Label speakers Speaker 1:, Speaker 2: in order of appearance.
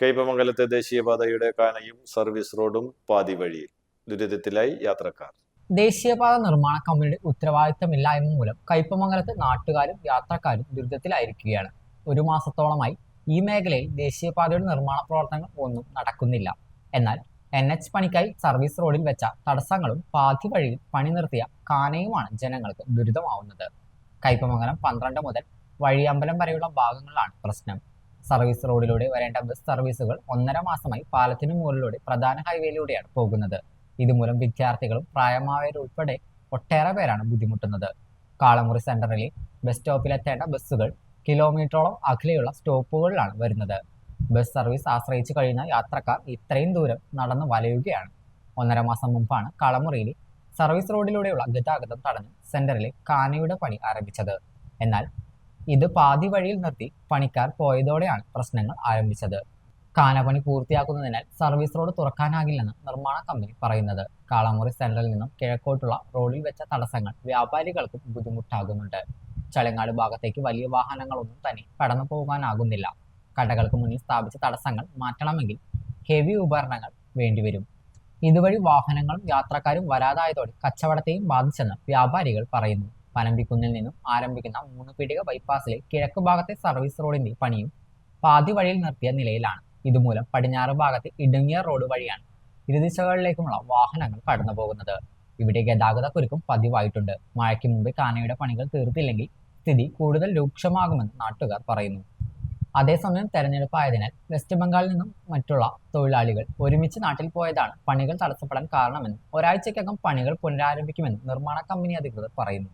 Speaker 1: കയ്പമംഗലത്തെ ദേശീയപാതയുടെ കാനയും service റോഡും പാതി വഴിയിൽ. ദുരിതത്തിലായി യാത്രക്കാർ.
Speaker 2: ദേശീയപാത നിർമ്മാണ കമ്പനിയുടെ ഉത്തരവാദിത്തമില്ലായ്മ മൂലം കയ്പമംഗലത്ത് നാട്ടുകാരും യാത്രക്കാരും ദുരിതത്തിലായിരിക്കുകയാണ്. ഒരു മാസത്തോളമായി ഈ മേഖലയിൽ ദേശീയപാതയുടെ നിർമ്മാണ പ്രവർത്തനങ്ങൾ ഒന്നും നടക്കുന്നില്ല. എന്നാൽ NH പണിക്കായി സർവീസ് റോഡിൽ വെച്ച തടസ്സങ്ങളും പാതി വഴിയിൽ പണി നിർത്തിയ കാനയുമാണ് ജനങ്ങൾക്ക് ദുരിതമാവുന്നത്. കയ്പമംഗലം 12 മുതൽ വഴിയമ്പലം വരെയുള്ള ഭാഗങ്ങളിലാണ് പ്രശ്നം. സർവീസ് റോഡിലൂടെ വരേണ്ട ബസ് സർവീസുകൾ 1.5 മാസമായി പാലത്തിനു മുകളിലൂടെ പ്രധാന ഹൈവേയിലൂടെയാണ് പോകുന്നത്. ഇതുമൂലം വിദ്യാർത്ഥികളും പ്രായമായവരുൾപ്പെടെ ഒട്ടേറെ പേരാണ് ബുദ്ധിമുട്ടുന്നത്. കാളമുറി സെന്ററിലെ ബസ് സ്റ്റോപ്പിലെത്തേണ്ട ബസ്സുകൾ കിലോമീറ്ററോളം അകലെയുള്ള സ്റ്റോപ്പുകളിലാണ് വരുന്നത്. ബസ് സർവീസ് ആശ്രയിച്ചു കഴിയുന്ന യാത്രക്കാർ ഇത്രയും ദൂരം നടന്നു വലയുകയാണ്. 1.5 മാസം മുമ്പാണ് കാളമുറിയിലെ സർവീസ് റോഡിലൂടെയുള്ള ഗതാഗതം തടഞ്ഞ് സെന്ററിലെ കാനയുടെ പണി ആരംഭിച്ചത്. എന്നാൽ ഇത് പാതി വഴിയിൽ നിർത്തി പണിക്കാർ പോയതോടെയാണ് പ്രശ്നങ്ങൾ ആരംഭിച്ചത്. കാനപണി പൂർത്തിയാക്കുന്നതിനാൽ സർവീസ് റോഡ് തുറക്കാനാകില്ലെന്ന് നിർമ്മാണ കമ്പനി പറയുന്നത്. കാളമുറി സെന്ററിൽ നിന്നും കിഴക്കോട്ടുള്ള റോഡിൽ വെച്ച തടസ്സങ്ങൾ വ്യാപാരികൾക്കും ബുദ്ധിമുട്ടാകുന്നുണ്ട്. ചളങ്ങാട് ഭാഗത്തേക്ക് വലിയ വാഹനങ്ങളൊന്നും തന്നെ കടന്നു പോകാനാകുന്നില്ല. കടകൾക്ക് മുന്നിൽ സ്ഥാപിച്ച തടസ്സങ്ങൾ മാറ്റണമെങ്കിൽ ഹെവി ഉപകരണങ്ങൾ വേണ്ടിവരും. ഇതുവഴി വാഹനങ്ങളും യാത്രക്കാരും വരാതായതോടെ കച്ചവടത്തെയും ബാധിച്ചെന്ന് വ്യാപാരികൾ പറയുന്നു. പനമ്പിക്കുന്നിൽ നിന്നും ആരംഭിക്കുന്ന 3 പീടിക ബൈപ്പാസിലെ കിഴക്ക് ഭാഗത്തെ സർവീസ് റോഡിന്റെ പണിയും പാതി വഴിയിൽ നിർത്തിയ നിലയിലാണ്. ഇതുമൂലം പടിഞ്ഞാറ് ഭാഗത്തെ ഇടുങ്ങിയ റോഡ് വഴിയാണ് ഇരുദിശകളിലേക്കുമുള്ള വാഹനങ്ങൾ കടന്നു പോകുന്നത്. ഇവിടെ ഗതാഗത കുരുക്കും പതിവായിട്ടുണ്ട്. മഴയ്ക്ക് മുമ്പ് കാനയുടെ പണികൾ തീർത്തില്ലെങ്കിൽ സ്ഥിതി കൂടുതൽ രൂക്ഷമാകുമെന്ന് നാട്ടുകാർ പറയുന്നു. അതേസമയം തെരഞ്ഞെടുപ്പായതിനാൽ വെസ്റ്റ് ബംഗാളിൽ നിന്നും മറ്റുള്ള തൊഴിലാളികൾ ഒരുമിച്ച് നാട്ടിൽ പോയതാണ് പണികൾ തടസ്സപ്പെടാൻ കാരണമെന്നും ഒരാഴ്ചയ്ക്കകം പണികൾ പുനരാരംഭിക്കുമെന്നും നിർമ്മാണ കമ്പനി അധികൃതർ പറയുന്നു.